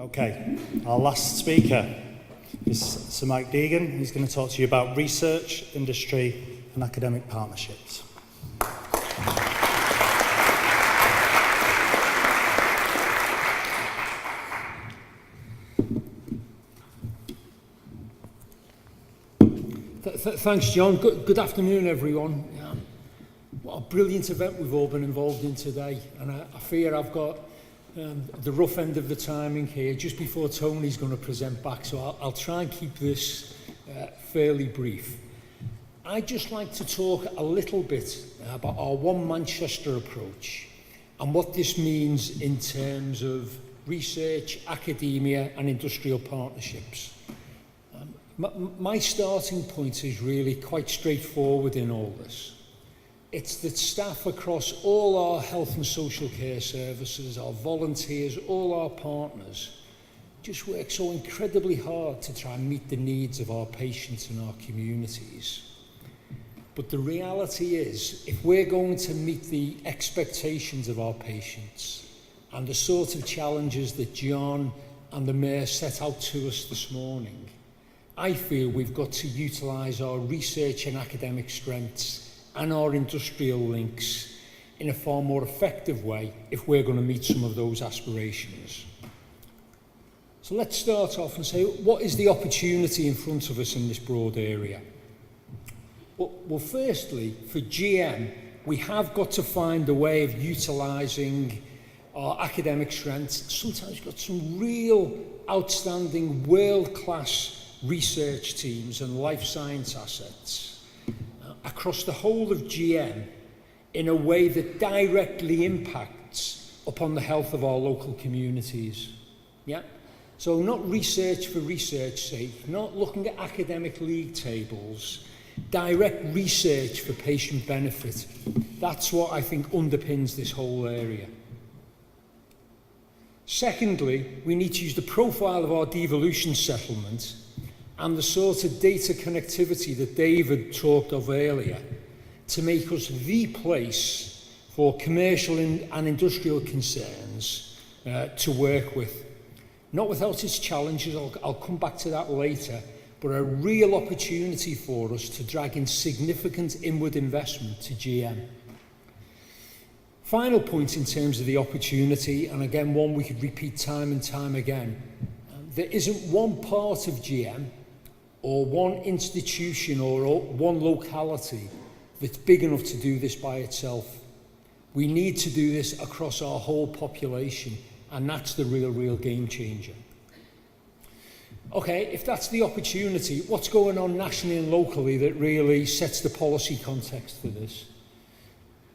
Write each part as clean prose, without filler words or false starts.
Okay, our last speaker is Sir Mike Deegan. He's going to talk to you about research, industry and academic partnerships. Thanks, John. Good afternoon, everyone. What a brilliant event we've all been involved in today. And I fear I've got the rough end of the timing here, just before Tony's going to present back. So I'll try and keep this fairly brief. I'd just like to talk a little bit about our One Manchester approach and what this means in terms of research, academia and industrial partnerships. My starting point is really quite straightforward in all this. It's that staff across all our health and social care services, our volunteers, all our partners, just work so incredibly hard to try and meet the needs of our patients and our communities. But the reality is, if we're going to meet the expectations of our patients and the sort of challenges that John and the Mayor set out to us this morning, I feel we've got to utilise our research and academic strengths and our industrial links in a far more effective way if we're going to meet some of those aspirations. So let's start off and say, what is the opportunity in front of us in this broad area? Well, firstly, for GM, we have got to find a way of utilising our academic strengths. Sometimes we've got some real outstanding world-class research teams and life science assets across the whole of GM in a way that directly impacts upon the health of our local communities. Yeah? So not research for research's sake, not looking at academic league tables, direct research for patient benefit. That's what I think underpins this whole area. Secondly, we need to use the profile of our devolution settlement and the sort of data connectivity that David talked of earlier to make us the place for commercial and industrial concerns to work with. Not without its challenges, I'll come back to that later, but a real opportunity for us to drag in significant inward investment to GM. Final point in terms of the opportunity, and again one we could repeat time and time again, there isn't one part of GM or one institution or one locality that's big enough to do this by itself. We need to do this across our whole population, and that's the real game changer. Okay, if that's the opportunity, what's going on nationally and locally that really sets the policy context for this?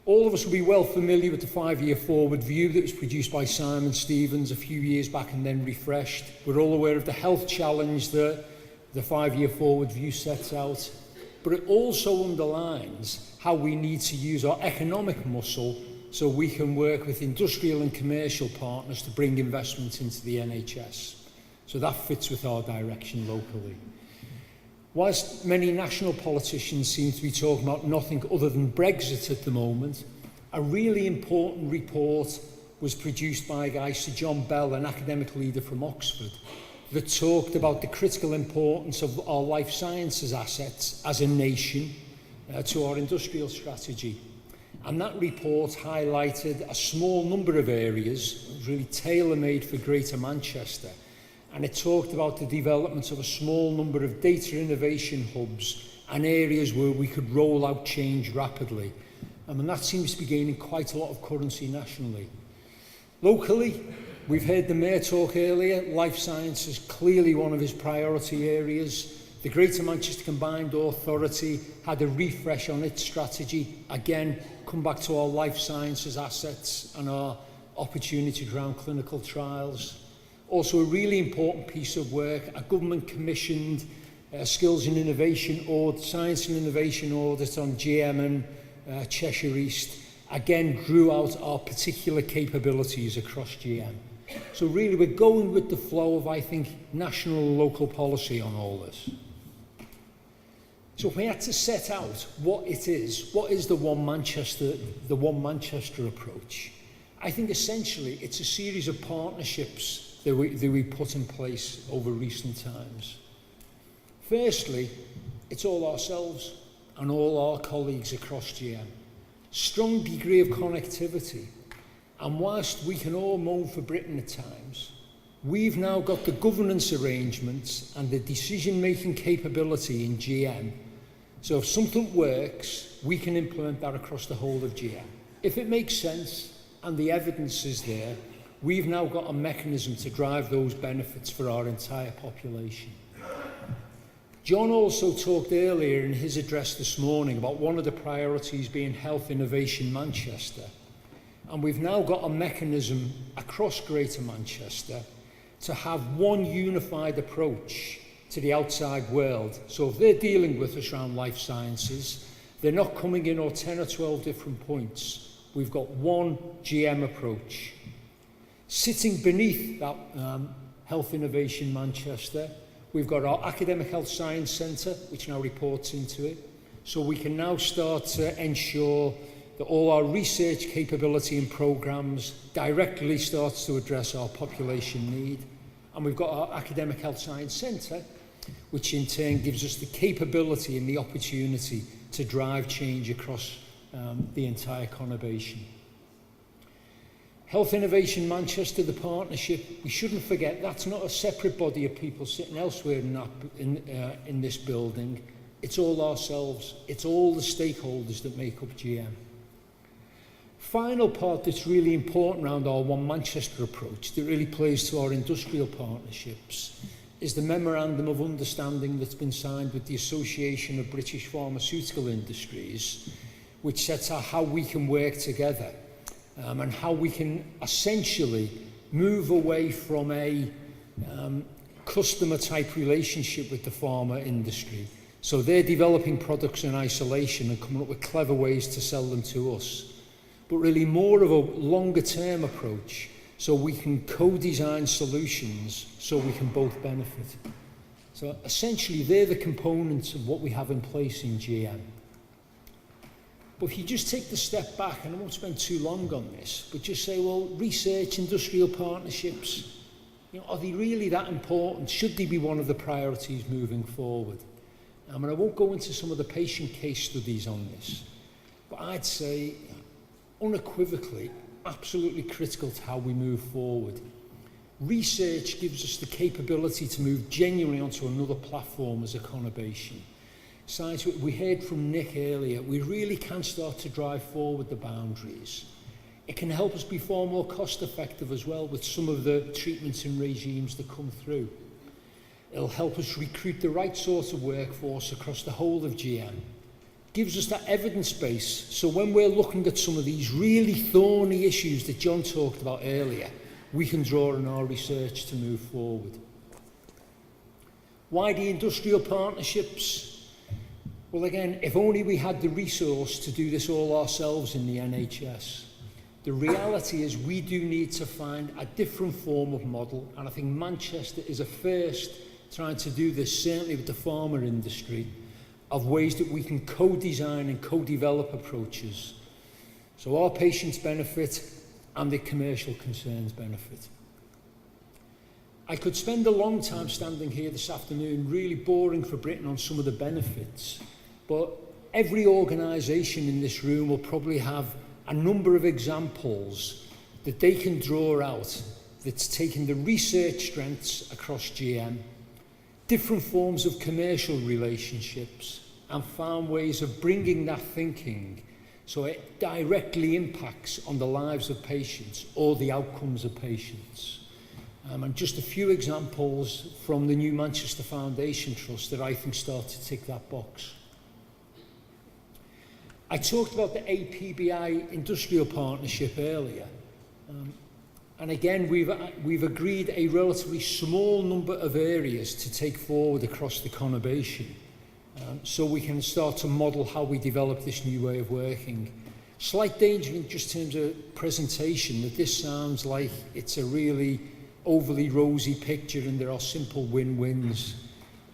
All of us will be well familiar with the 5-year forward view that was produced by Simon Stevens a few years back and then refreshed. We're all aware of the health challenge that the 5-year forward view sets out, but it also underlines how we need to use our economic muscle so we can work with industrial and commercial partners to bring investment into the NHS. So that fits with our direction locally. Whilst many national politicians seem to be talking about nothing other than Brexit at the moment, a really important report was produced by a guy, Sir John Bell, an academic leader from Oxford, that talked about the critical importance of our life sciences assets as a nation to our industrial strategy. And that report highlighted a small number of areas, really tailor-made for Greater Manchester, and it talked about the development of a small number of data innovation hubs and areas where we could roll out change rapidly. And that seems to be gaining quite a lot of currency nationally. Locally, we've heard the Mayor talk earlier. Life science is clearly one of his priority areas. The Greater Manchester Combined Authority had a refresh on its strategy. Again, come back to our life sciences assets and our opportunities around clinical trials. Also a really important piece of work, a government-commissioned skills and innovation audit, science and innovation audit on GM and Cheshire East, again drew out our particular capabilities across GM. So really we're going with the flow of, I think, national and local policy on all this. So if we had to set out what is the One Manchester approach? I think essentially it's a series of partnerships that we put in place over recent times. Firstly, it's all ourselves and all our colleagues across GM. Strong degree of connectivity, and whilst we can all moan for Britain at times, we've now got the governance arrangements and the decision-making capability in GM. So if something works, we can implement that across the whole of GM. If it makes sense and the evidence is there, we've now got a mechanism to drive those benefits for our entire population. John also talked earlier in his address this morning about one of the priorities being Health Innovation Manchester. And we've now got a mechanism across Greater Manchester to have one unified approach to the outside world. So if they're dealing with us around life sciences, they're not coming in on 10 or 12 different points. We've got one GM approach. Sitting beneath that Health Innovation Manchester, we've got our Academic Health Science Centre, which now reports into it. So we can now start to ensure that all our research capability and programmes directly starts to address our population need. And we've got our Academic Health Science Centre, which in turn gives us the capability and the opportunity to drive change across the entire conurbation. Health Innovation Manchester, the partnership, we shouldn't forget that's not a separate body of people sitting elsewhere in this building. It's all ourselves. It's all the stakeholders that make up GM. Final part that's really important around our One Manchester approach that really plays to our industrial partnerships is the Memorandum of Understanding that's been signed with the Association of British Pharmaceutical Industries, which sets out how we can work together and how we can essentially move away from a customer type relationship with the pharma industry. So they're developing products in isolation and coming up with clever ways to sell them to us. But really more of a longer term approach so we can co-design solutions so we can both benefit. So essentially they're the components of what we have in place in GM. But if you just take the step back, and I won't spend too long on this, but just say, well, research, industrial partnerships, are they really that important? Should they be one of the priorities moving forward? I mean, I won't go into some of the patient case studies on this, but I'd say unequivocally, absolutely critical to how we move forward. Research gives us the capability to move genuinely onto another platform as a conurbation. Science, we heard from Nick earlier, we really can start to drive forward the boundaries. It can help us be far more cost effective as well with some of the treatments and regimes that come through. It'll help us recruit the right sort of workforce across the whole of GM. Gives us that evidence base, so when we're looking at some of these really thorny issues that John talked about earlier, we can draw on our research to move forward. Why the industrial partnerships? Well, again, if only we had the resource to do this all ourselves in the NHS. The reality is we do need to find a different form of model, and I think Manchester is a first trying to do this, certainly with the pharma industry, of ways that we can co-design and co-develop approaches. So our patients benefit and the commercial concerns benefit. I could spend a long time standing here this afternoon really boring for Britain on some of the benefits, but every organisation in this room will probably have a number of examples that they can draw out that's taking the research strengths across GM, different forms of commercial relationships, and found ways of bringing that thinking so it directly impacts on the lives of patients or the outcomes of patients. And just a few examples from the New Manchester Foundation Trust that I think start to tick that box. I talked about the APBI industrial partnership earlier. And again, we've agreed a relatively small number of areas to take forward across the conurbation. So we can start to model how we develop this new way of working. Slight danger in just terms of presentation that this sounds like it's a really overly rosy picture and there are simple win-wins.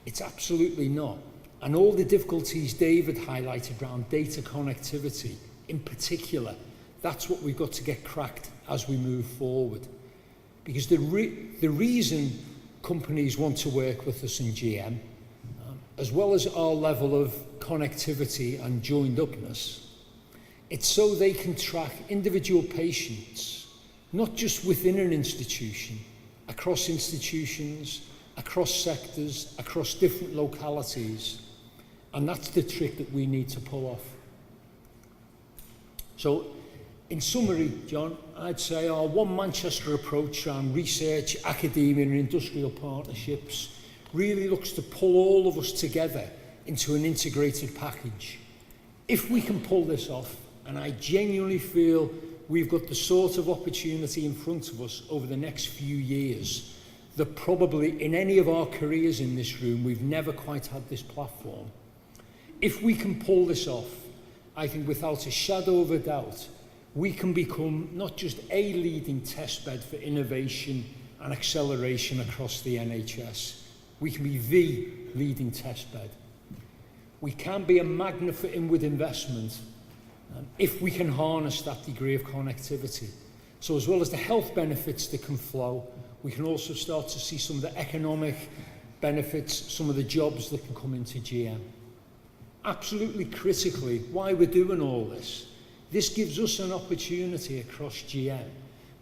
It's absolutely not. And all the difficulties David highlighted around data connectivity in particular, that's what we've got to get cracked as we move forward. Because the reason companies want to work with us in GM, as well as our level of connectivity and joined upness, it's so they can track individual patients, not just within an institution, across institutions, across sectors, across different localities. And that's the trick that we need to pull off. So, in summary, John, I'd say our One Manchester approach around research, academia and industrial partnerships really looks to pull all of us together into an integrated package. If we can pull this off, and I genuinely feel we've got the sort of opportunity in front of us over the next few years that probably in any of our careers in this room, we've never quite had this platform. If we can pull this off, I think without a shadow of a doubt, we can become not just a leading testbed for innovation and acceleration across the NHS, we can be the leading testbed. We can be a magnet for inward investment if we can harness that degree of connectivity. So as well as the health benefits that can flow, we can also start to see some of the economic benefits, some of the jobs that can come into GM. Absolutely critically, why we're doing all this, this gives us an opportunity across GM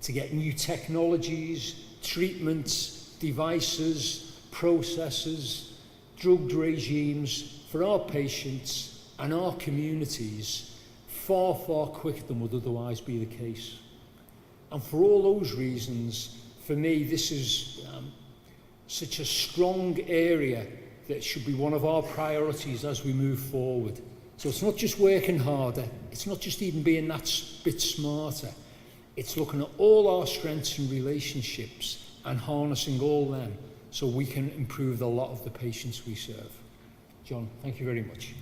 to get new technologies, treatments, devices, processes, drug regimes for our patients and our communities far, far quicker than would otherwise be the case. And for all those reasons, for me, this is such a strong area that should be one of our priorities as we move forward. So it's not just working harder, it's not just even being that bit smarter, it's looking at all our strengths and relationships and harnessing all them so we can improve the lot of the patients we serve. John, thank you very much.